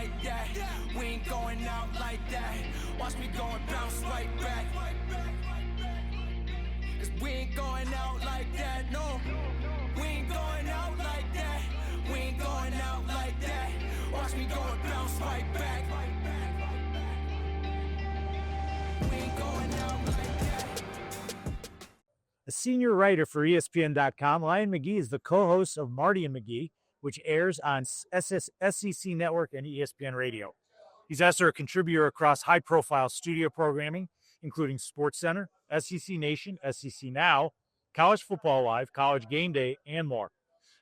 like that. We ain't going out like that. Watch me go and bounce right back. Cause we ain't going out like that, no. We ain't going out like that. We ain't going out like that. Watch me go and bounce right back. We ain't going out like that. A senior writer for ESPN.com, Ryan McGee is the co-host of Marty McGee, which airs on SEC Network and ESPN Radio. He's also a contributor across high-profile studio programming, including SportsCenter, SEC Nation, SEC Now, College Football Live, College Game Day, and more.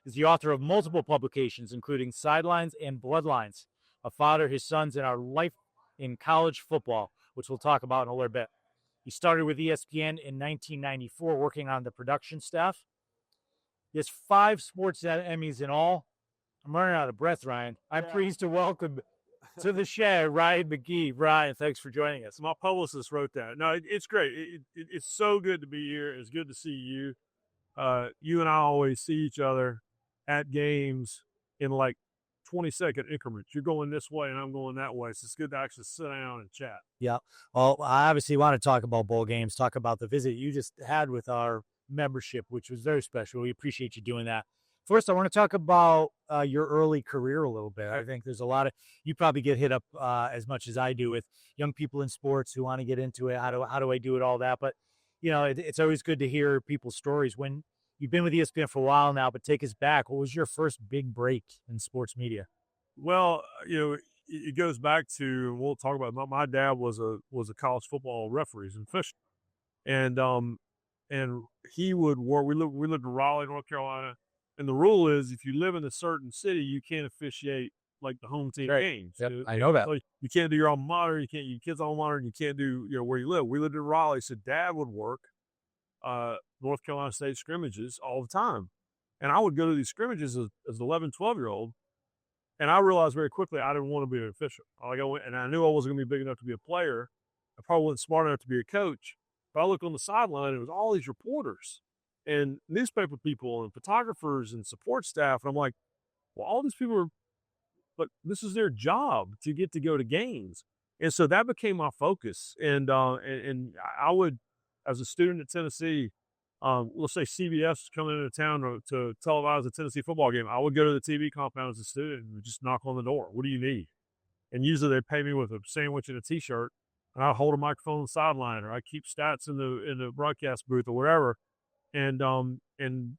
He's the author of multiple publications, including Sidelines and Bloodlines, A Father, His Sons, and Our Life in College Football, which we'll talk about in a little bit. He started with ESPN in 1994, working on the production staff. He has 5 sports Emmys in all. I'm running out of breath, Ryan. I'm pleased to welcome to the show Ryan McGee. Ryan, thanks for joining us. My publicist wrote that. No, it's great. It's so good to be here. It's good to see you. You and I always see each other at games in like 20-second increments. You're going this way and I'm going that way. So it's good to actually sit down and chat. Yeah. Well, I obviously want to talk about bowl games, talk about the visit you just had with our membership, which was very special. We appreciate you doing that. First, I want to talk about your early career a little bit. I think there's a lot of, you probably get hit up as much as I do with young people in sports who want to get into it. How do I do it, all that. But, you know, it's always good to hear people's stories. When you've been with ESPN for a while now, but take us back. What was your first big break in sports media? Well, you know, it goes back to, we'll talk about it. My dad was a college football referee in Fishing. And he would work, we lived in Raleigh, North Carolina. And the rule is if you live in a certain city, you can't officiate like the home team games. Yep, I know that. So you can't do your alma mater, you can't, your kids' alma mater, and you can't do, you know, where you live. We lived in Raleigh, so Dad would work North Carolina State scrimmages all the time. And I would go to these scrimmages as an 11, 12-year-old, and I realized very quickly I didn't want to be an official. Like I went, and I knew I wasn't going to be big enough to be a player. I probably wasn't smart enough to be a coach. But I looked on the sideline, and it was all these reporters and newspaper people and photographers and support staff. And I'm like, well, all these people are, but this is their job to get to go to games. And so that became my focus. And I would, as a student at Tennessee, let's say CBS was coming into town to televise a Tennessee football game. I would go to the TV compound as a student and just knock on the door. What do you need? And usually they'd pay me with a sandwich and a T-shirt. And I'd hold a microphone on the sideline, or I'd keep stats in the broadcast booth or whatever. And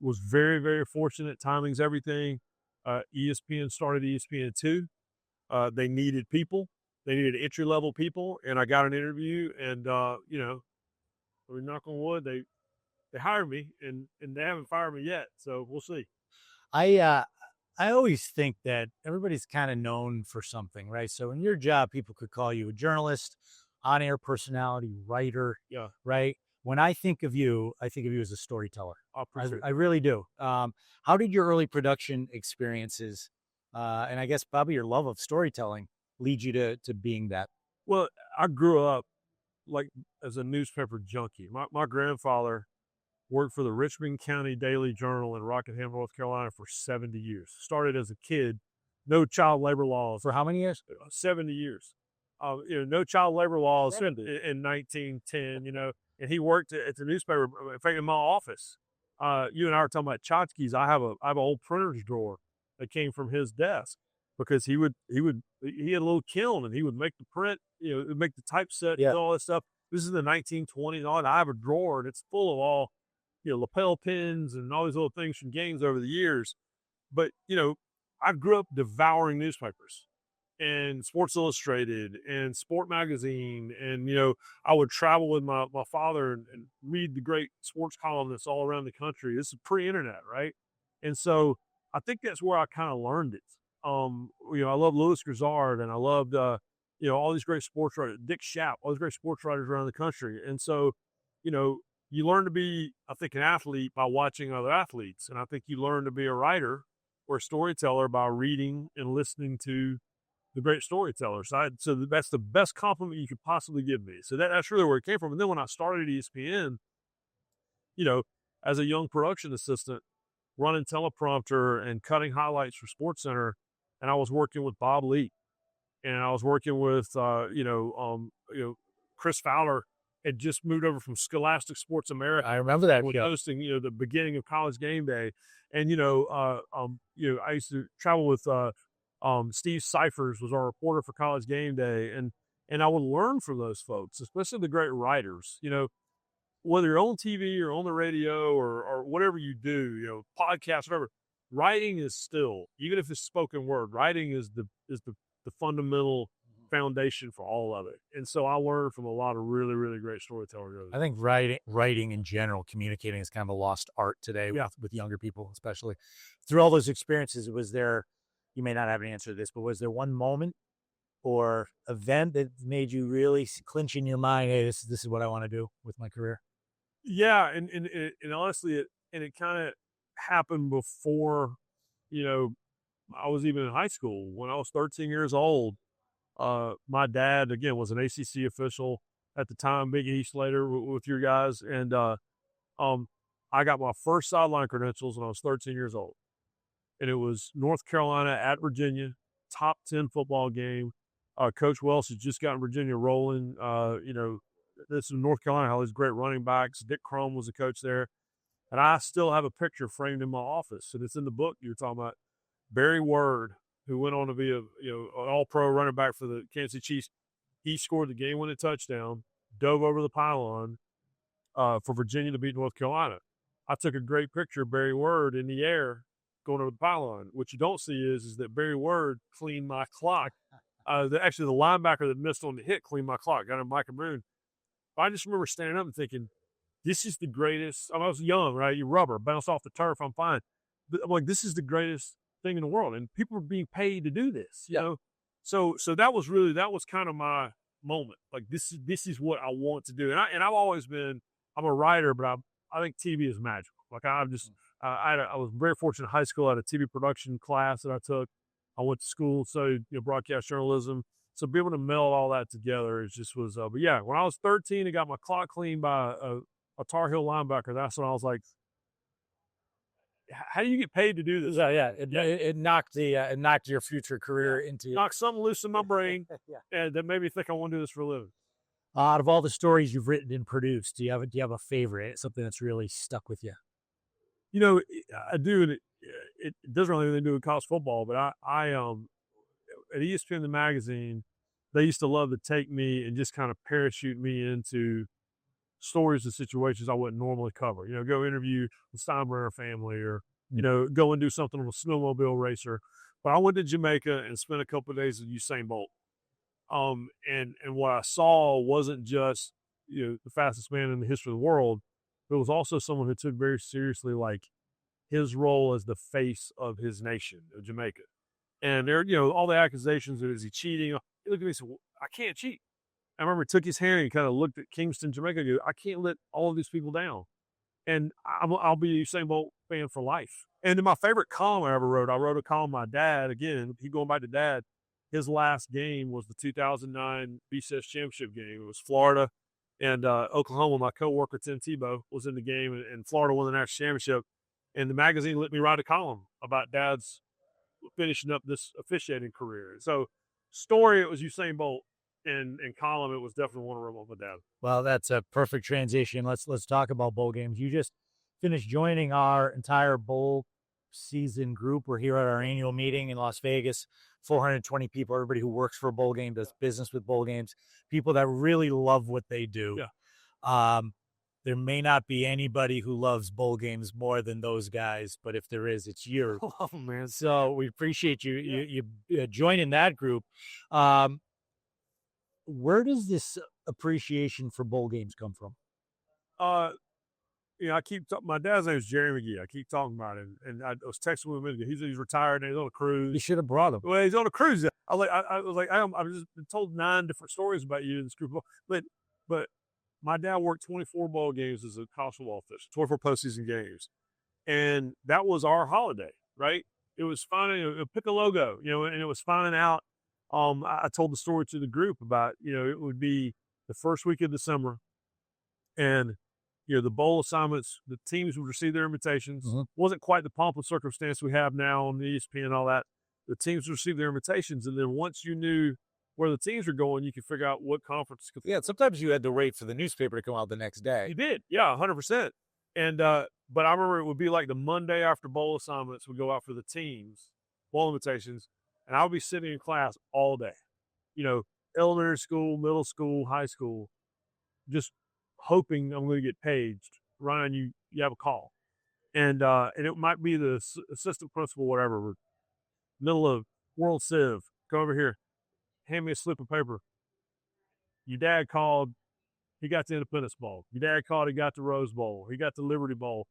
was very, very fortunate. Timing's everything. ESPN started ESPN2. They needed people. They needed entry-level people. And I got an interview, and, you know, we knock on wood, they hired me, and they haven't fired me yet. So we'll see. I always think that everybody's kind of known for something, right? So in your job, people could call you a journalist, on-air personality, writer, Yeah. Right? When I think of you as a storyteller. I really do. How did your early production experiences, and I guess probably your love of storytelling, lead you to being that? Well, I grew up like as a newspaper junkie. My grandfather worked for the Richmond County Daily Journal in Rockingham, North Carolina for 70 years. Started as a kid, no child labor laws. For how many years? 70 years. You know, no child labor laws in 1910, you know, and he worked at the newspaper. In fact, in my office, you and I were talking about tchotchkes. I have an old printer's drawer that came from his desk, because he had a little kiln, and he would make the print, you know, make the typeset and all this stuff. This is the 1920s. And I have a drawer, and it's full of all, you know, lapel pins and all these little things from games over the years. But, you know, I grew up devouring newspapers and Sports Illustrated and Sport Magazine. And, you know, I would travel with my father and read the great sports columnists all around the country. This is pre-internet, right? And so I think that's where I kind of learned it. You know, I love Louis Grizzard, and I loved, you know, all these great sports writers, Dick Schaap, all these great sports writers around the country. And so, you know, you learn to be, I think, an athlete by watching other athletes. And I think you learn to be a writer or a storyteller by reading and listening to the great storytellers. So that's the best compliment you could possibly give me. So that's really where it came from. And then when I started at ESPN, you know, as a young production assistant, running teleprompter and cutting highlights for SportsCenter, and I was working with Bob Lee. and I was working with, Chris Fowler had just moved over from Scholastic Sports America. I remember that was show. hosting, the beginning of College Game Day, and I used to travel with Steve Cyphers was our reporter for College Game Day, and I would learn from those folks, especially the great writers. Whether you're on TV or on the radio or whatever you do, podcasts, whatever, writing is still, even if it's spoken word, writing is the fundamental foundation for all of it. And so I learned from a lot of really, really great storytellers. I think writing in general, communicating is kind of a lost art today with younger people, especially. Through all those experiences, was there, you may not have an answer to this, but was there one moment or event that made you really clinch in your mind, hey, this is what I want to do with my career? Yeah, and honestly, it kind of happened before, I was even in high school. When I was 13 years old, my dad, again, was an ACC official at the time, Big East later with your guys, and I got my first sideline credentials when I was 13 years old, and it was North Carolina at Virginia, top 10 football game. Coach Welsh had just gotten Virginia rolling. This is North Carolina, all these great running backs. Dick Crum was the coach there. And I still have a picture framed in my office, and it's in the book you're talking about. Barry Word, who went on to be an all-pro running back for the Kansas City Chiefs, he scored the game-winning touchdown, dove over the pylon for Virginia to beat North Carolina. I took a great picture of Barry Word in the air going over the pylon. What you don't see is that Barry Word cleaned my clock. Actually, the linebacker that missed on the hit cleaned my clock, got him Micah Moon. I just remember standing up and thinking, this is the greatest. I was young, right? You rubber, bounce off the turf, I'm fine. But I'm like, this is the greatest thing in the world. And people are being paid to do this, you know? So that was kind of my moment. Like, this is what I want to do. And I've always been, I'm a writer, but I think TV is magical. Like, I was very fortunate in high school. I had a TV production class that I took. I went to school, so broadcast journalism. So being able to meld all that together was. But yeah, when I was 13, I got my clock cleaned by a Tar Heel linebacker. That's when I was like, how do you get paid to do this? It knocked it knocked your future career into knocked something loose in my brain, and that made me think I want to do this for a living. Out of all the stories you've written and produced, do you have a favorite? Something that's really stuck with you? I do, and it doesn't really have anything to do with college football, but I at ESPN the magazine, they used to love to take me and just kind of parachute me into stories and situations I wouldn't normally cover. Go interview the Steinbrenner family, or go and do something with a snowmobile racer. But I went to Jamaica and spent a couple of days with Usain Bolt. And what I saw wasn't just the fastest man in the history of the world, but it was also someone who took very seriously like his role as the face of his nation, of Jamaica. And there, all the accusations of, is he cheating? He looked at me and said, well, I can't cheat. I remember he took his hand and kind of looked at Kingston, Jamaica, and go, I can't let all of these people down. And I'll be a Usain Bolt fan for life. And then my favorite column I ever wrote, I wrote a column my dad, again, he going back to dad, his last game was the 2009 BCS championship game. It was Florida and Oklahoma. My coworker, Tim Tebow, was in the game, and Florida won the national championship. And the magazine let me write a column about dad's finishing up this officiating career. So story, it was Usain Bolt, and column, it was definitely one of my dad. Well, that's a perfect transition. Let's talk about bowl games. You just finished joining our entire bowl season group. We're here at our annual meeting in Las Vegas. 420 people, everybody who works for a bowl game, does business with bowl games, people that really love what they do. Yeah. There may not be anybody who loves bowl games more than those guys, but if there is, it's you. Oh, man. So we appreciate you you joining that group. Where does this appreciation for bowl games come from? I keep talking. My dad's name is Jerry McGee. I keep talking about him, and I was texting with him a minute ago. He's retired and he's on a cruise. You should have brought him. Well, he's on a cruise. I was like, I've just been told 9 different stories about you in this group. But my dad worked 24 bowl games as a college football official, 24 postseason games, and that was our holiday, right? It was finding pick a logo, and it was finding out. I told the story to the group about, it would be the first week of December, and the bowl assignments, the teams would receive their invitations. Mm-hmm. Wasn't quite the pomp and circumstance we have now on the ESPN and all that. The teams would receive their invitations, and then once you knew where the teams are going, you can figure out what conference. Yeah, sometimes you had to wait for the newspaper to come out the next day. You did, yeah, 100%. And but I remember it would be like the Monday after bowl assignments would go out for the teams, bowl invitations, and I would be sitting in class all day. Elementary school, middle school, high school, just hoping I'm going to get paged. Ryan, you have a call, and it might be the assistant principal, whatever, middle of World Civ. Come over here, hand me a slip of paper. Your dad called. He got the Independence Bowl. Your dad called. He got the Rose Bowl. He got the Liberty Bowl.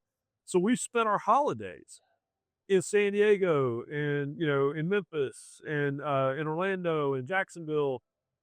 So we spent our holidays in San Diego and in Memphis and in Orlando and Jacksonville,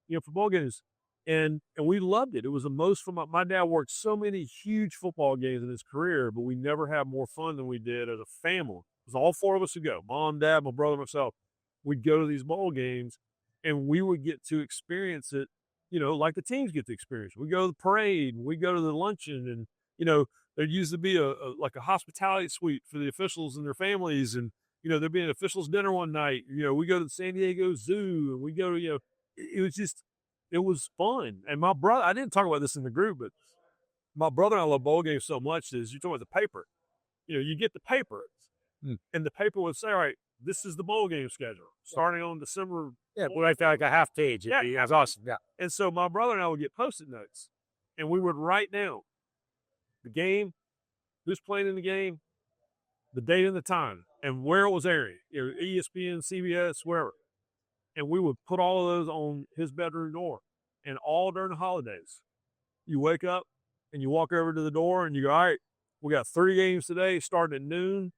for bowl games. And we loved it. It was the most fun. My dad worked so many huge football games in his career, but we never had more fun than we did as a family. It was all four of us would go, mom, dad, my brother, myself. We'd go to these bowl games, and we would get to experience it, like the teams get to experience. We go to the parade, we go to the luncheon, and, there'd usually be a hospitality suite for the officials and their families. And, there'd be an officials dinner one night. We go to the San Diego Zoo, and we go to, it was fun. And my brother, I didn't talk about this in the group, but my brother and I love bowl games so much is you're talking about the paper. You get the paper, and the paper would say, all right, this is the bowl game schedule starting on December. Yeah, right there, like a half page. Yeah, that's awesome. Yeah. And so my brother and I would get Post-it notes, and we would write down the game, who's playing in the game, the date and the time, and where it was airing. ESPN, CBS, wherever. And we would put all of those on his bedroom door. And all during the holidays, you wake up and you walk over to the door and you go, all right, we got 3 games today starting at noon.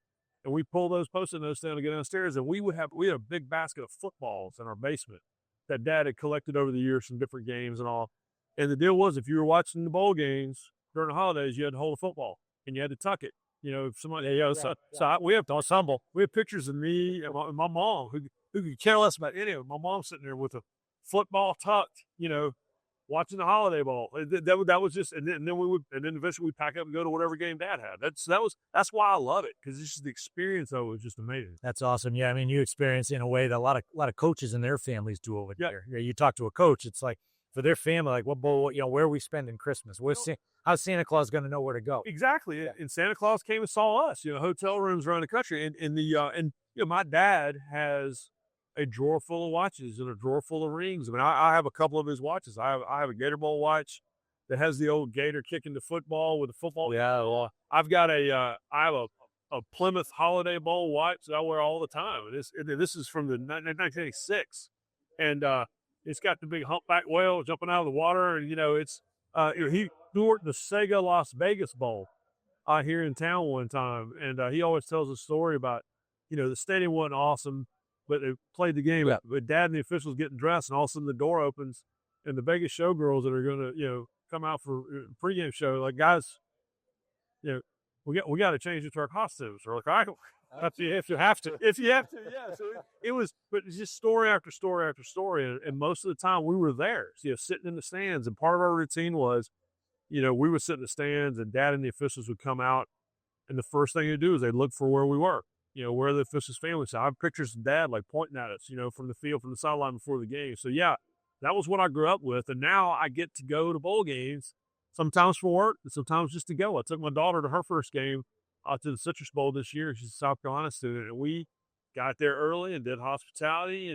And we pull those Post-it notes down to get downstairs. And we had a big basket of footballs in our basement that Dad had collected over the years from different games and all. And the deal was, if you were watching the bowl games during the holidays, you had to hold a football and you had to tuck it. If somebody, we have to ensemble. We have pictures of me and my mom who could care less about any of it. My mom's sitting there with a football tucked, watching the Holiday Bowl. That was just, and then eventually we pack up and go to whatever game Dad had. That's why I love it, because it's just the experience of it was just amazing. That's awesome. Yeah, I mean, you experience it in a way that a lot of coaches and their families do over there. Yeah, you talk to a coach, it's like for their family, like what bowl, where are we spending Christmas? How's Santa Claus going to know where to go? Exactly. Yeah. And Santa Claus came and saw us. Hotel rooms around the country, and my dad has a drawer full of watches and a drawer full of rings. I mean, I have a couple of his watches. I have a Gator Bowl watch that has the old Gator kicking the football with the football. Yeah. Well, I've got I have a Plymouth Holiday Bowl watch that I wear all the time. And this is from the 1986, and it's got the big humpback whale jumping out of the water, and he worked the Sega Las Vegas Bowl here in town one time, and he always tells a story about the stadium wasn't awesome, but they played the game. Yeah. But Dad and the officials getting dressed, and all of a sudden the door opens, and the Vegas showgirls that are going to come out for pregame show, like, guys, we got to change into our costumes. Or like, all right, if you have to, yeah. So it was, but it's just story after story after story, and most of the time we were there, sitting in the stands. And part of our routine was, we would sit in the stands, and Dad and the officials would come out, and the first thing they'd do is they'd look for where we were. Where the officials' family. So I have pictures of Dad like pointing at us, from the field, from the sideline before the game. So yeah, that was what I grew up with, and now I get to go to bowl games, sometimes for work, and sometimes just to go. I took my daughter to her first game to the Citrus Bowl this year. She's a South Carolina student, and we got there early and did hospitality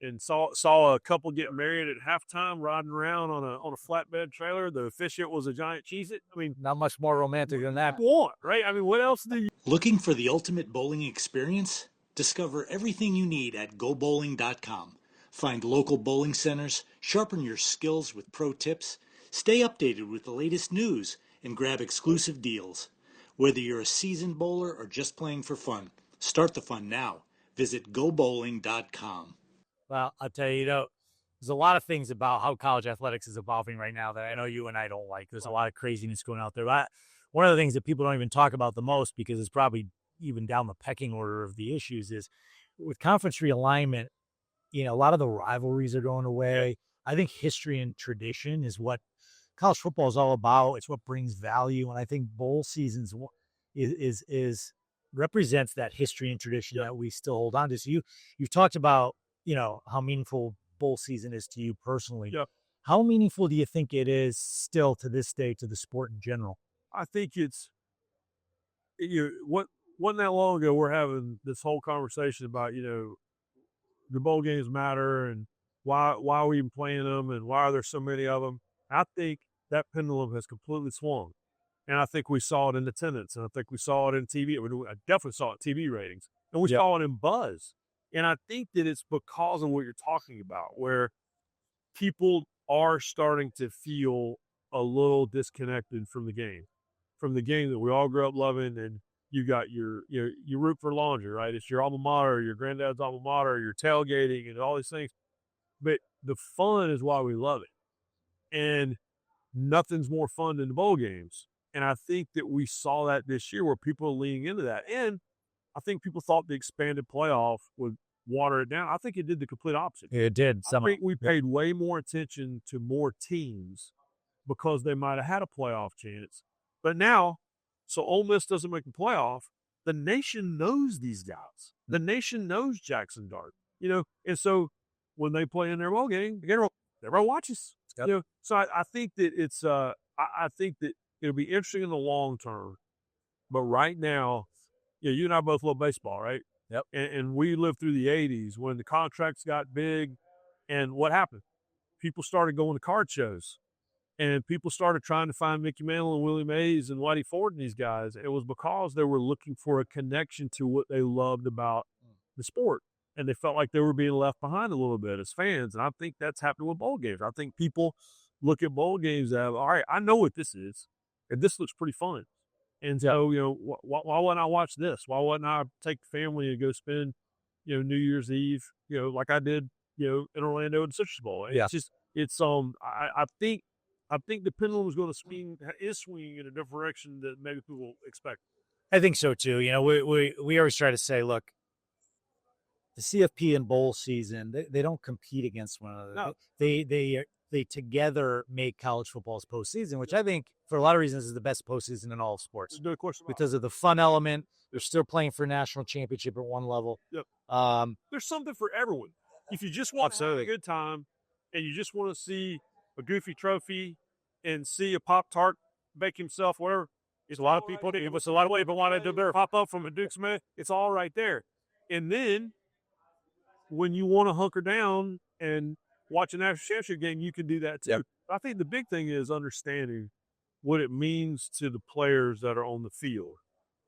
and saw a couple get married at halftime, riding around on a flatbed trailer. The officiant was a giant Cheez-It. I mean, not much more romantic than that. Right? I mean, what else do you? Looking for the ultimate bowling experience? Discover everything you need at gobowling.com. Find local bowling centers, sharpen your skills with pro tips, stay updated with the latest news, and grab exclusive deals. Whether you're a seasoned bowler or just playing for fun, start the fun now. Visit gobowling.com. Well, I'll tell you, there's a lot of things about how college athletics is evolving right now that I know you and I don't like. There's a lot of craziness going out there. But one of the things that people don't even talk about the most, because it's probably even down the pecking order of the issues, is with conference realignment, a lot of the rivalries are going away. I think history and tradition is what college football is all about. It's what brings value. And I think bowl seasons is represents that history and tradition that we still hold on to. So you've talked about, how meaningful bowl season is to you personally. Yeah. How meaningful do you think it is still to this day to the sport in general? I think it's wasn't that long ago we're having this whole conversation about the bowl games matter and why are we even playing them and why are there so many of them. I think that pendulum has completely swung, and I think we saw it in attendance, and I think we saw it in TV. I definitely saw it in TV ratings, and we saw it in buzz. And I think that it's because of what you're talking about, where people are starting to feel a little disconnected from the game that we all grew up loving. And you got you root for laundry, right? It's your alma mater, your granddad's alma mater, you're tailgating and all these things. But the fun is why we love it. And nothing's more fun than the bowl games. And I think that we saw that this year where people are leaning into that. And I think people thought the expanded playoff would water it down. I think it did the complete opposite. It did. I think we paid way more attention to more teams because they might have had a playoff chance. But now, so Ole Miss doesn't make the playoff, the nation knows these guys. The nation knows Jackson Dart, and so when they play in their bowl game, everyone watches. Yep. So I think that it's I think that it'll be interesting in the long term. But right now, you and I both love baseball, right? Yep. And we lived through the 80s when the contracts got big, and what happened? People started going to card shows. And people started trying to find Mickey Mantle and Willie Mays and Whitey Ford and these guys. It was because they were looking for a connection to what they loved about the sport. And they felt like they were being left behind a little bit as fans. And I think that's happening with bowl games. I think people look at bowl games as, all right, I know what this is. And this looks pretty fun. And so, why wouldn't I watch this? Why wouldn't I take the family and go spend, New Year's Eve, like I did, in Orlando at the Citrus Bowl. It's just, I think the pendulum is swinging in a different direction that maybe people expect. I think so too. We always try to say, look, the CFP and bowl season, they don't compete against one another. No. They together make college football's postseason, which I think for a lot of reasons is the best postseason in all of sports. No question about because of the fun element. They're still playing for a national championship at one level. Yep. There's something for everyone. If you just want to have a good time and you just want to see a goofy trophy and see a Pop-Tart bake himself, whatever. It's a lot of people wanted to pop up from a Duke Smith. It's all right there. And then when you want to hunker down and watch a national championship game, you can do that too. Yep. I think the big thing is understanding what it means to the players that are on the field.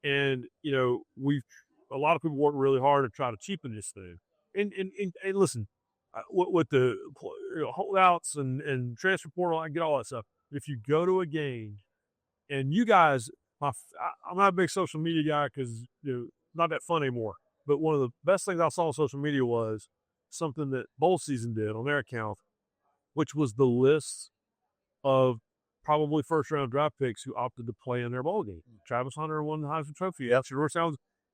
And, a lot of people work really hard to try to cheapen this thing. And listen, with the holdouts and transfer portal, I get all that stuff. If you go to a game, and you guys, I'm not a big social media guy because not that fun anymore. But one of the best things I saw on social media was something that bowl season did on their account, which was the list of probably first-round draft picks who opted to play in their bowl game. Travis Hunter won the Heisman Trophy. Yep.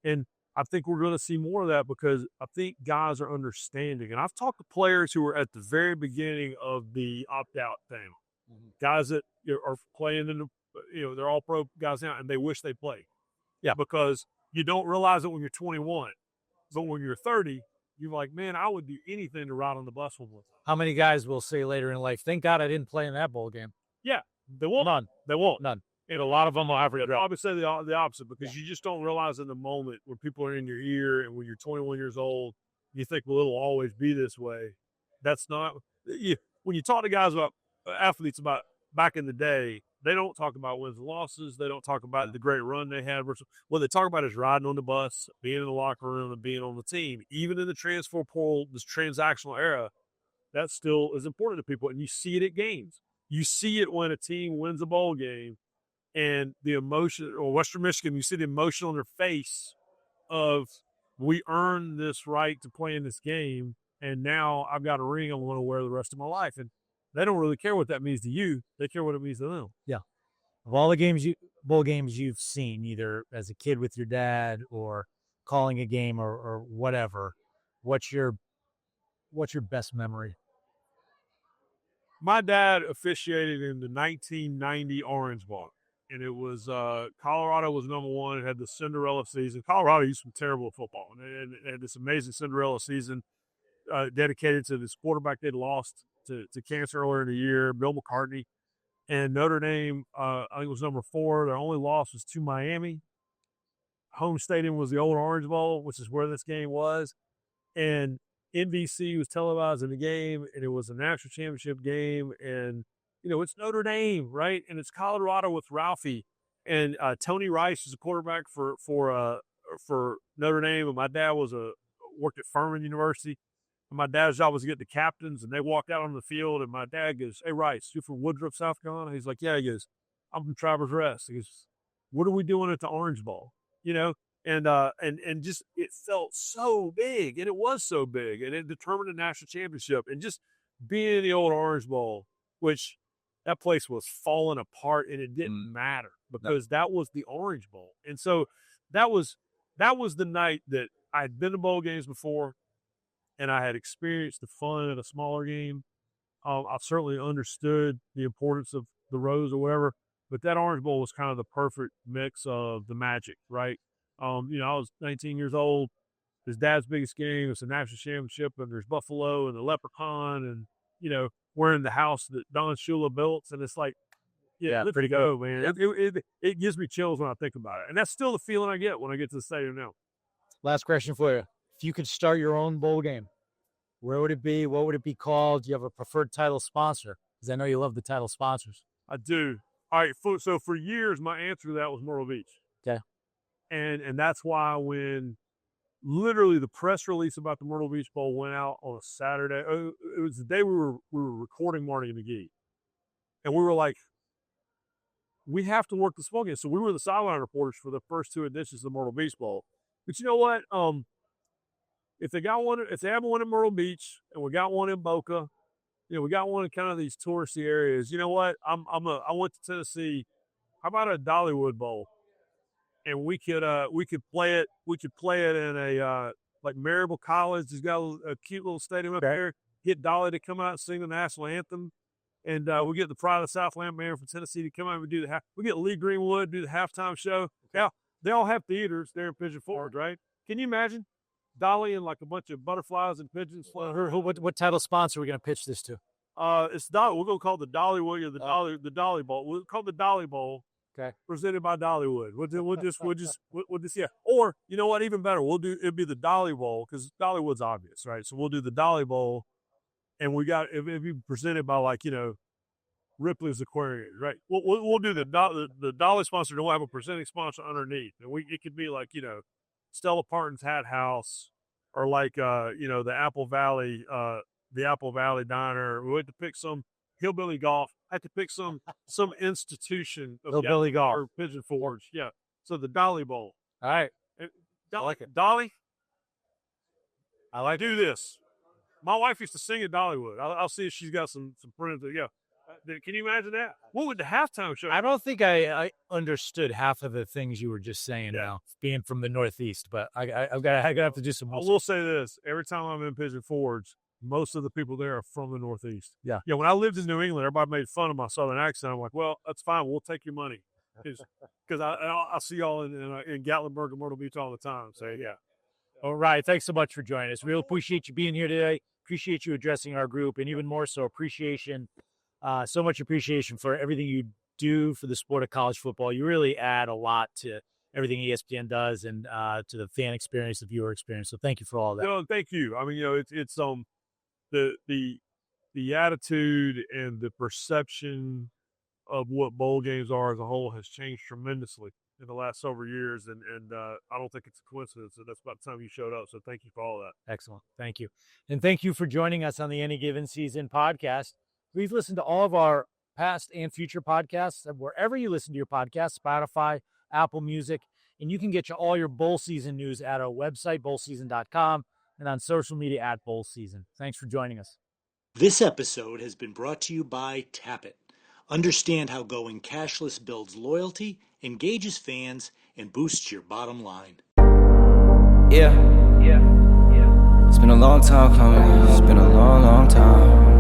And I think we're going to see more of that because I think guys are understanding. And I've talked to players who were at the very beginning of the opt-out thing. Mm-hmm. Guys that are playing in they're all pro guys now, and they wish they played. Yeah. Because you don't realize it when you're 21. But when you're 30, you're like, man, I would do anything to ride on the bus with them. How many guys will say later in life, thank God I didn't play in that bowl game? Yeah. They won't. None. They won't. None. And a lot of them will have to probably say the opposite because you just don't realize in the moment when people are in your ear and when you're 21 years old, you think, well, it'll always be this way. That's not when you talk to guys about athletes about back in the day, they don't talk about wins and losses. They don't talk about the great run they had. What they talk about is riding on the bus, being in the locker room, and being on the team. Even in the transfer portal, this transactional era, that still is important to people. And you see it at games. You see it when a team wins a bowl game and the emotion, or Western Michigan, you see the emotion on their face of, we earned this right to play in this game, and now I've got a ring I'm going to wear the rest of my life. And they don't really care what that means to you. They care what it means to them. Yeah. Of all the bowl games you've seen, either as a kid with your dad or calling a game or whatever, what's your best memory? My dad officiated in the 1990 Orange Bowl, and it was Colorado was number one. It had the Cinderella season. Colorado used to be terrible at football, and it had this amazing Cinderella season. dedicated to this quarterback they'd lost to cancer earlier in the year, Bill McCartney. And Notre Dame, I think it was number 4. Their only loss was to Miami. Home stadium was the old Orange Bowl, which is where this game was. And NBC was televising the game, and it was a national championship game. And, it's Notre Dame, right? And it's Colorado with Ralphie. And Tony Rice is a quarterback for Notre Dame. And my dad worked at Furman University. And my dad's job was to get the captains, and they walked out on the field. And my dad goes, "Hey, Rice, you're from Woodruff, South Carolina?" He's like, "Yeah." He goes, "I'm from Travelers Rest." He goes, "What are we doing at the Orange Bowl?" And just it felt so big, and it was so big, and it determined the national championship. And just being in the old Orange Bowl, which that place was falling apart, and it didn't matter because that was the Orange Bowl. And so that was the night that I had been to bowl games before, and I had experienced the fun at a smaller game. I certainly understood the importance of the Rose or whatever, but that Orange Bowl was kind of the perfect mix of the magic, right? I was 19 years old. His dad's biggest game. It's a national championship, and there's Buffalo and the Leprechaun, and we're in the house that Don Shula built, and it's like, let's pretty go, good, man. Yep. It gives me chills when I think about it, and that's still the feeling I get when I get to the stadium now. Last question for you: if you could start your own bowl game, where would it be? What would it be called? Do you have a preferred title sponsor? Because I know you love the title sponsors. I do. All right. So for years, my answer to that was Myrtle Beach. Okay. And that's why when literally the press release about the Myrtle Beach Bowl went out on a Saturday, it was the day we were recording Marty McGee. And we were like, we have to work this bowl game. So we were the sideline reporters for the first 2 editions of the Myrtle Beach Bowl. But you know what? If they have one in Myrtle Beach, and we got one in Boca, we got one in kind of these touristy areas. You know what? I went to Tennessee. How about a Dollywood Bowl? And we could play it. We could play it in a like Maryville College. Has got a cute little stadium up there. Get Dolly to come out and sing the national anthem, and we get the Pride of the Southland band from Tennessee to come out and do we get Lee Greenwood do the halftime show. Yeah, they all have theaters there in Pigeon Forge, right? Can you imagine Dolly and like a bunch of butterflies and pigeons? What title sponsor are we going to pitch this to? It's Dolly. We're going to call it the Dollywood or the Dolly Bowl. We'll call it the Dolly Bowl. Okay. Presented by Dollywood. We'll just yeah. Or you know what? Even better, it'd be the Dolly Bowl because Dollywood's obvious, right? So we'll do the Dolly Bowl, and it'd be presented by Ripley's Aquarium, right? We'll do the Dolly sponsor. Don't have a presenting sponsor underneath, and it could be Stella Parton's Hat House, or the Apple Valley Diner. We had to pick some Hillbilly Golf. I had to pick some institution of Hillbilly Golf or Pigeon Forge. Yeah. So the Dolly Bowl. All right. I like it. Dolly. I like do this. My wife used to sing at Dollywood. I'll see if she's got some friends. Yeah. Can you imagine that? What would the halftime show? I don't think I understood half of the things you were just saying now, being from the Northeast, but I gotta have to do some more. I will say this. Every time I'm in Pigeon Forge, most of the people there are from the Northeast. Yeah. Yeah. When I lived in New England, everybody made fun of my Southern accent. I'm like, well, that's fine. We'll take your money. Because I see y'all in Gatlinburg and Myrtle Beach all the time. So, yeah. All right. Thanks so much for joining us. We really appreciate you being here today. Appreciate you addressing our group, and even more so so much appreciation for everything you do for the sport of college football. You really add a lot to everything ESPN does and to the fan experience, the viewer experience. So thank you for all that. No, thank you. I mean, it's the attitude and the perception of what bowl games are as a whole has changed tremendously in the last several years, and I don't think it's a coincidence that that's about the time you showed up. So thank you for all that. Excellent. Thank you. And thank you for joining us on the Any Given Season podcast. Please listen to all of our past and future podcasts wherever you listen to your podcasts, Spotify, Apple Music, and you can get all your bowl season news at our website, bowlseason.com, and on social media at Bowl Season. Thanks for joining us. This episode has been brought to you by Tappet. Understand how going cashless builds loyalty, engages fans, and boosts your bottom line. Yeah. It's been a long time coming. It's been a long, long time.